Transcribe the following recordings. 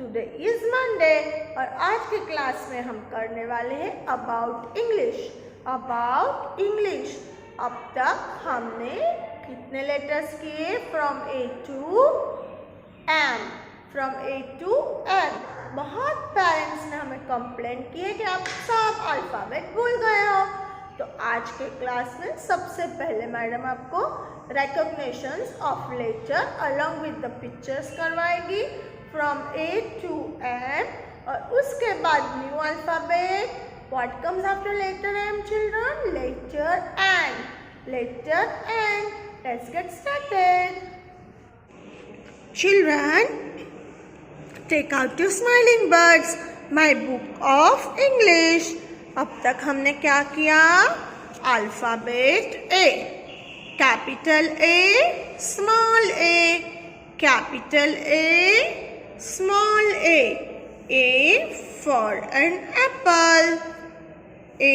Today is Monday और आज के क्लास में हम करने वाले हैं अबाउट इंग्लिश। About English. अब तक हमने कितने लेटर्स किए? From A to M. From A to M. बहुत पेरेंट्स ने हमें कंप्लेंट की है कि आप सब अल्फाबेट भूल गए हो। तो आज के क्लास में सबसे पहले मैडम आपको recognitions of letter along with the pictures करवाएगी फ्रॉम ए टू एम, और उसके बाद new alphabet. What comes after letter M children? Letter N. Letter N. Let's get started. Children, take out your smiling birds, my book of English. अब तक हमने क्या किया? Alphabet A, capital A, small A, capital A, small A. A for an apple, A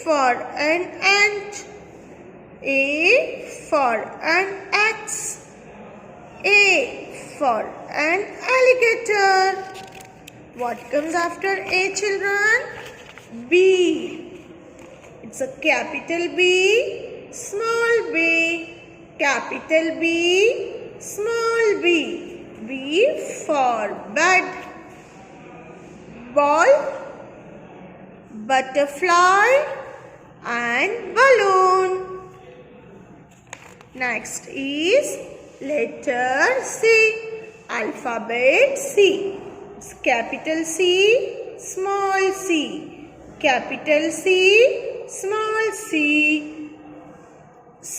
for an ant, A for an X, A for an alligator. What comes after A, children? B. It's a capital B, small b, capital B, small b. B for bed, ball, butterfly and balloon. Next is letter C, alphabet C. It's capital C, small c, capital C, small c. C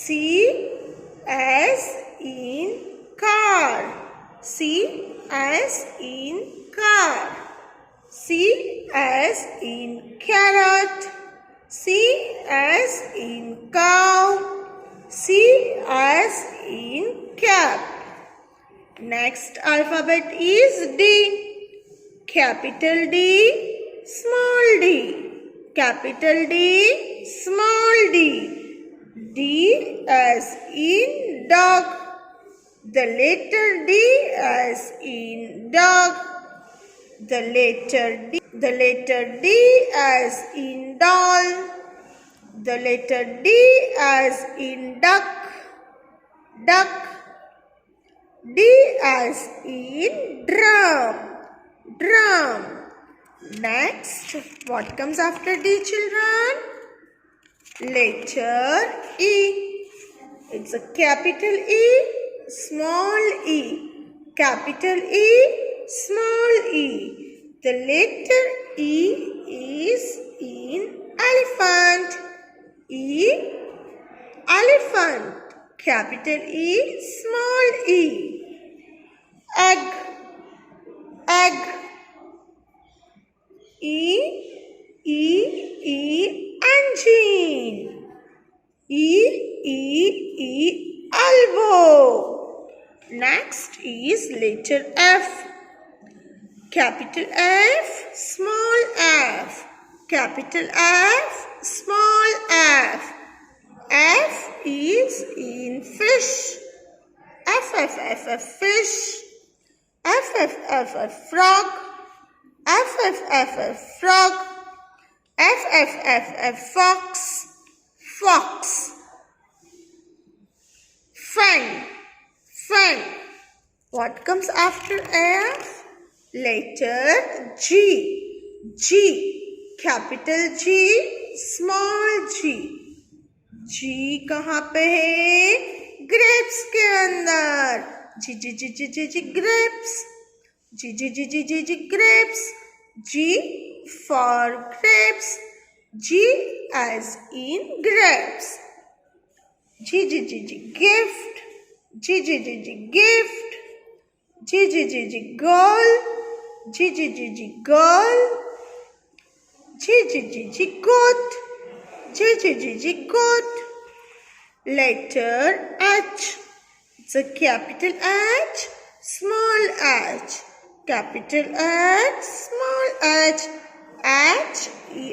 as in car, C as in car. C as in carrot, C as in cow, C as in cap. Next alphabet is D, capital D, small d, capital D, small d. D as in dog, the letter D as in dog. The letter D as in doll, the letter D as in duck, duck. D as in drum, drum. Next, what comes after D, children? Letter E. It's a capital E, small e, capital E, small e. The letter E is in elephant, E, elephant, capital E, small e. Egg, egg, E, E, E, engine, E, E, E, elbow. Next is letter F, capital F, small f, capital F, small f. F is in fish, F, F, F, F, fish, F, F, F, F, frog, F, F, F, F, frog, F, F, F, F, fox, fox. Fan, fan. What comes after F? Letter G, G, capital G, small g. G कहाँ पे है? Grapes के अंदर, G, G, G, G, G, G, grapes, G, G, G, G, G, G, grapes. G for grapes, G as in grapes. G, G, G, G, gift, G, G, G, G, gift, G, G, G, G, girl, G, G, G, G, girl, G, G, G, G, goat, G, G, G, G, goat. Letter H. It's a capital H, small h, capital H, small h. H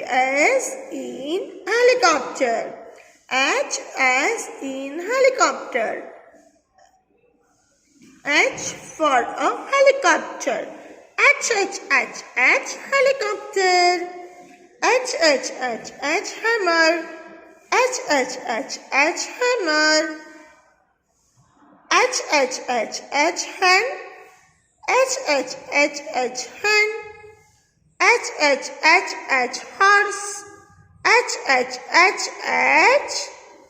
as in helicopter, H as in helicopter. H for a helicopter, H helicopter. H hammer. H hammer. H hen. H hen. H horse. H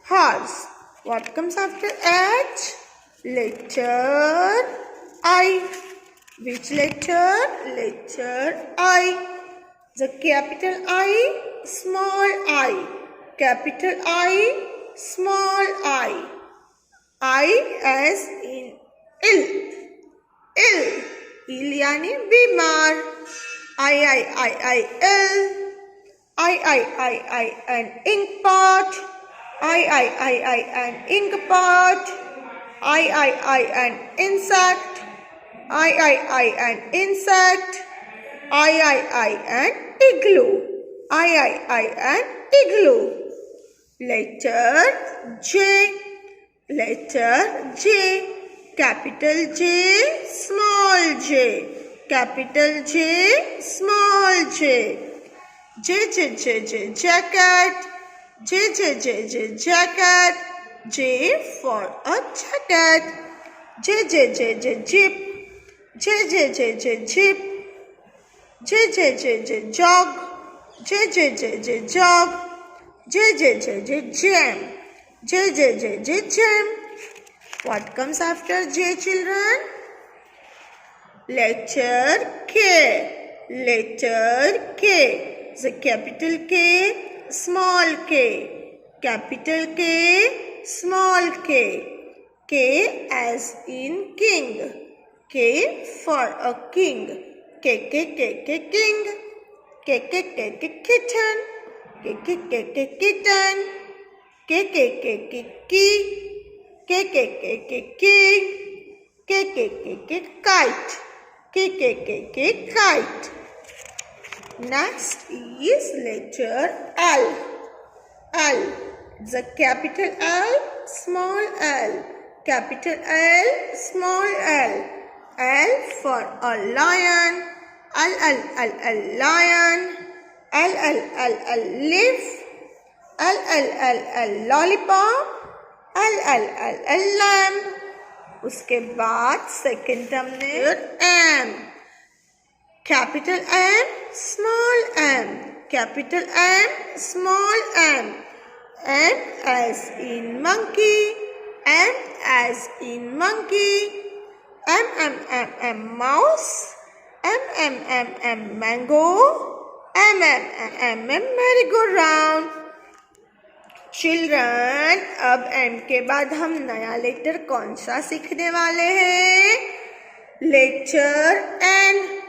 horse. What comes after H? Letter I. Which letter? Letter I. The capital I, small I. Capital I, small I. I as in ill. Ill. इल यानी बीमार. I ill. I an ink pot. I an ink pot. I an insect. I an insect. I an igloo. I an igloo. Letter J. Letter J. Capital J, small j. Capital J, small j. J, jacket. J, jacket. J for a jacket. J, jeep. J, jeep. J, jog. J, jog. J, jam. J, jam. What comes after J, children? Letter K. Letter K. The capital K, small k. Capital K, small k. K as in king. K for a king. K, king. K, kitten. K, kitten. K, key. Kite. Kite. Next is letter L. L. The capital L, small l. Capital L, small l. L for a lion. Lion. L leaf. L lollipop. lamb. उसके बाद second term में M. Capital M, small m. Capital M, small m. M as in monkey. M as in monkey. M, mouse. M, mango. M, merry-go-round. Children, अब M के बाद हम नया letter कौन सा सीखने वाले हैं? Letter N.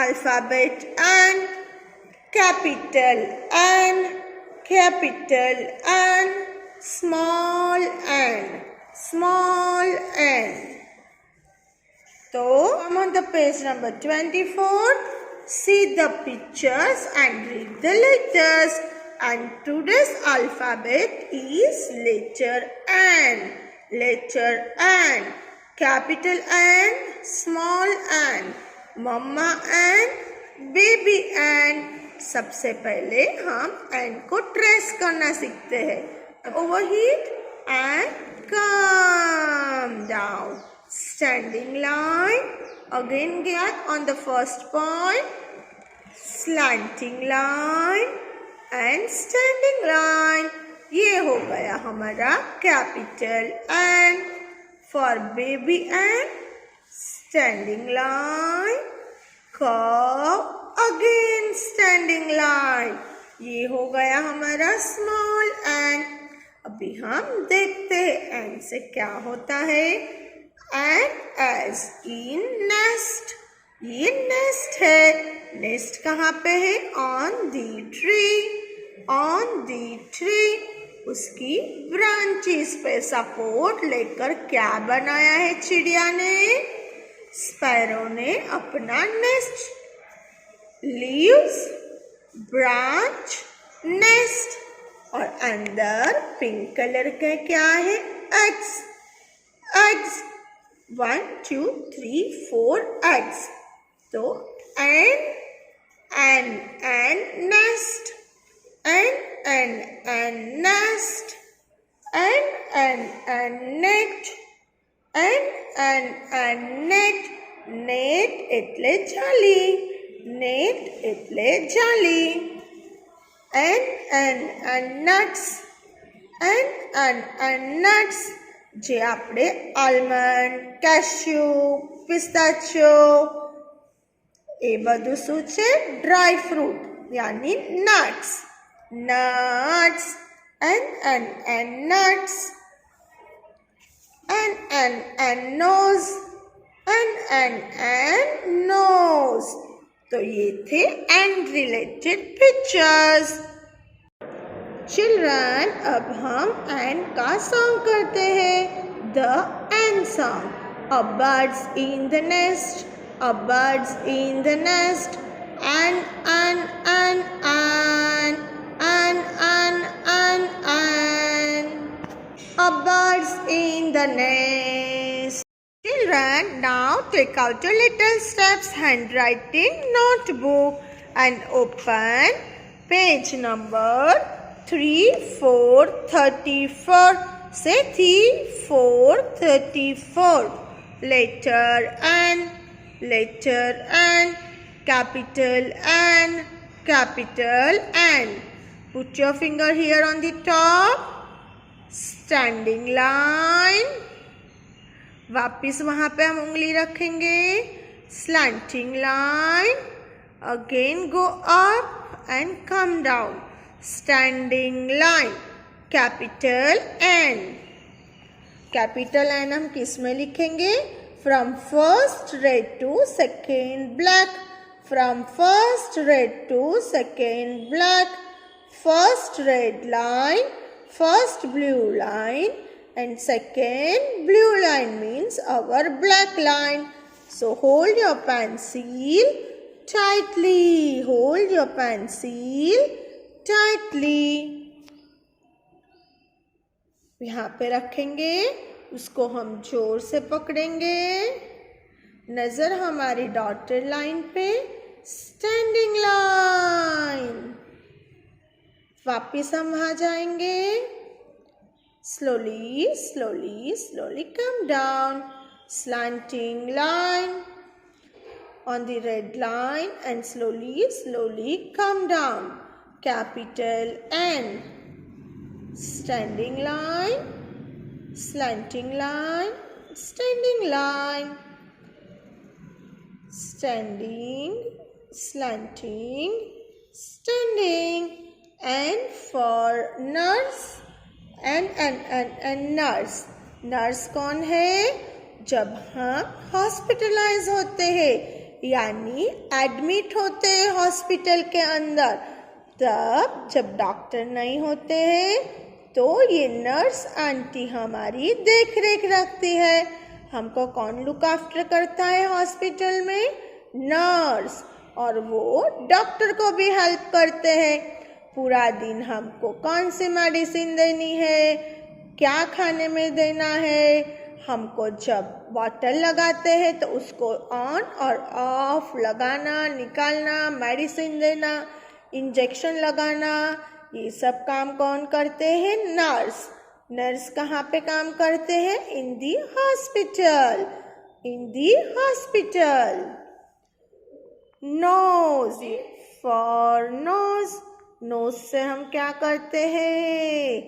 Alphabet N. Capital N. Small N. तो I'm on the page number 24. See the pictures and read the letters. And today's alphabet is letter N. Letter N. Capital N, small n. Mama N, baby N. सबसे पहले हम N को trace करना सीखते हैं. Overheat and come down. Standing line. Again get on the first point. Slanting line. And standing line. ये हो गया हमारा capital N. For baby N, standing line. Curve. Again standing line. ये हो गया हमारा small n. अभी हम देखते हैं N से क्या होता है. N as in nest. ये नेस्ट है. नेस्ट कहाँ पे है? On the tree. On the tree. उसकी ब्रांचेस पे सपोर्ट लेकर क्या बनाया है चिड़िया ने? स्पैरो ने अपना नेस्ट. Leaves, branch, nest. और अंदर पिंक कलर का क्या है? एग्स. 1, 2, 3, 4 eggs. तो and nest, and nest, and net, and net, net એટલે જાલી, net એટલે જાલી, and nuts, and nuts જે આપણે આલમંડ, કેશ્યુ, પિસ્તાચિયો એ બધું શું છે? ડ્રાય ફ્રૂટ યાની nuts, nuts, and nuts, and nose, and nose. तो ये थे and related pictures. चिल्ड्रन अब हम and का सॉन्ग करते हैं, the and song. A birds in the nest, a birds in the nest, and a birds in the nest. Children, now take out your little steps handwriting notebook and open page number 3434. Say 3434. Letter N, capital N, capital N. Put your finger here on the top. Standing line. वापिस वहाँ पे हम उंगली रखेंगे. Slanting line. Again go up and come down. Standing line. Capital N. Capital N हम किस में लिखेंगे? From first red to second black. From first red to second black. First red line, first blue line, and second blue line means our black line. So hold your pencil tightly. Hold your pencil tightly. यहाँ पे रखेंगे, उसको हम जोर से पकड़ेंगे. नजर हमारी डॉटेड लाइन पे. Standing line. वापिस हम वहाँ जाएंगे. Slowly, slowly, slowly come down. Slanting line on the red line and slowly, slowly come down. Capital N. Standing line, slanting line, standing line, standing, slanting, standing. And for nurse, and nurse. Nurse कौन है? जब हम hospitalise होते हैं यानी admit होते हैं hospital के अंदर, तब जब डॉक्टर नहीं होते हैं तो ये नर्स आंटी हमारी देख रेख रखती है. हमको कौन लुक आफ्टर करता है हॉस्पिटल में? नर्स. और वो डॉक्टर को भी हेल्प करते हैं. पूरा दिन हमको कौन सी मेडिसिन देनी है, क्या खाने में देना है. हमको जब बॉटल लगाते हैं तो उसको ऑन और ऑफ लगाना, निकालना, मेडिसिन देना, इंजेक्शन लगाना, ये सब काम कौन करते हैं? नर्स. नर्स कहाँ पे काम करते हैं? In the hospital. In the hospital. Nose. For nose. Nose से हम क्या करते हैं?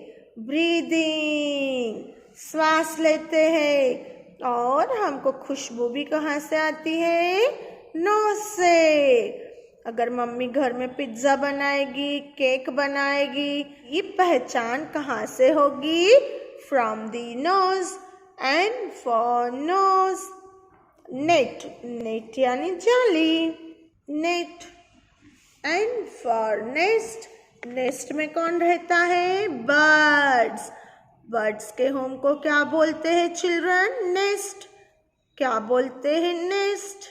ब्रीदिंग. श्वास लेते हैं. और हमको खुशबू भी कहाँ से आती है? नोज से. अगर मम्मी घर में पिज्ज़ा बनाएगी, केक बनाएगी, ये पहचान कहाँ से होगी? From the nose. And for nose. Net. Net यानी जाली. Net. And for nest. Nest में कौन रहता है? बर्ड्स. बर्ड्स के होम को क्या बोलते हैं चिल्ड्रन? नेस्ट. क्या बोलते हैं? Nest.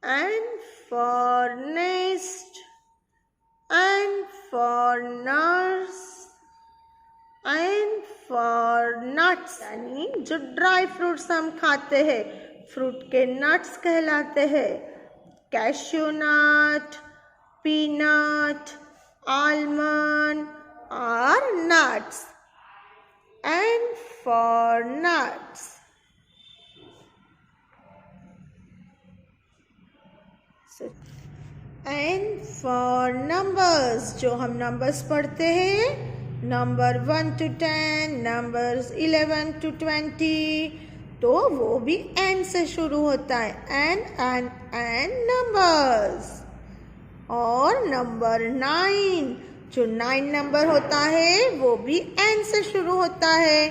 And for nest. And for nurse. And for nuts यानी जो ड्राई फ्रूट्स हम खाते हैं. फ्रूट के नट्स कहलाते हैं। Cashew nut, peanut, almond are nuts. And for nuts, and for numbers, जो हम नंबर्स पढ़ते हैं, नंबर 1 to 10, नंबर्स 11 to 20, तो वो भी एन से शुरू होता है। N numbers. और नंबर 9, जो 9 नंबर होता है वो भी एन से शुरू होता है।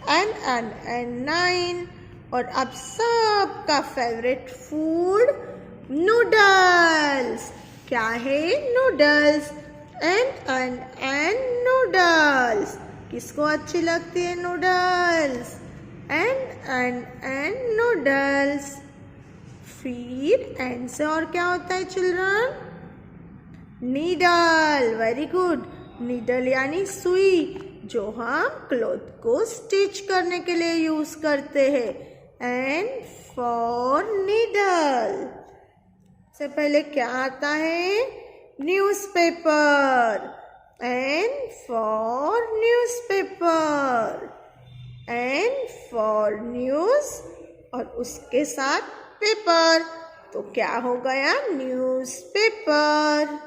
एन 9। और अब सबका फेवरेट फूड नूडल्स। क्या है? नूडल्स। N noodles. किसको अच्छी लगती है नूडल्स? N noodles. फिर एन से और क्या होता है children? Needle. Very good. Needle यानी सुई, जो हम क्लॉथ को स्टिच करने के लिए यूज करते हैं। N for needle. से पहले क्या आता है? Newspaper. N for newspaper. N for news और उसके साथ पेपर, तो क्या हो गया? न्यूज़पेपर।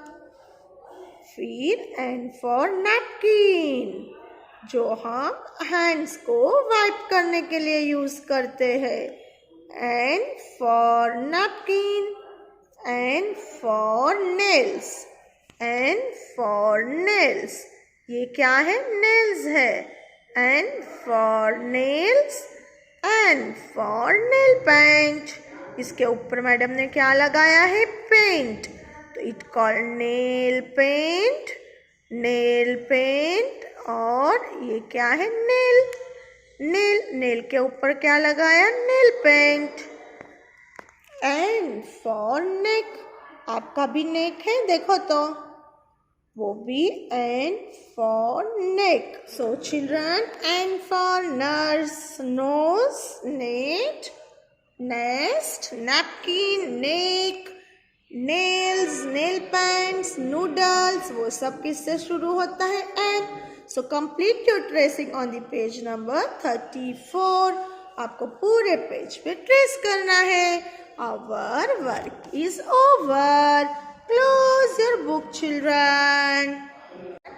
फिर एन फॉर नैपकिन, जो हम हैंड्स को वाइप करने के लिए यूज करते हैं। N for napkin. N for nails. N for nails. ये क्या है? नेल्स है। N for nails. N for nail paint. इसके ऊपर मैडम ने क्या लगाया है? पेंट, तो it called nail paint. Nail paint. और ये क्या है? नेल के ऊपर क्या लगाया? Nail paint. N for neck. आपका भी नेक है, देखो तो, वो भी N for neck. So children, N for nurse, knows, net, nest, napkin, neck, nails, nail paints, noodles, वो सब किससे शुरू होता है? N. So complete your tracing on the page number 34। आपको पूरे पेज पे ट्रेस करना है। Our work is over. Close your book, children.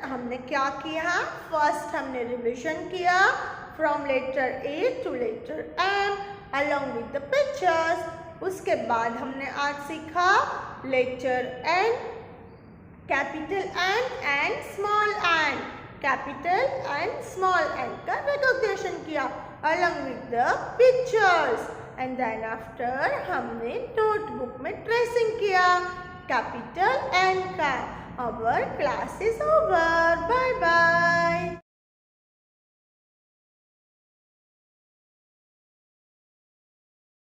हमने क्या किया? फर्स्ट हमने रिविजन किया from letter A to letter M along with the pictures. उसके बाद हमने आज सीखा letter N, capital N and small N. Capital and small N का रिकॉग्निशन किया along with the pictures. And then after हमने नोटबुक में ट्रेसिंग किया कैपिटल एन का। Our class is over. Bye bye.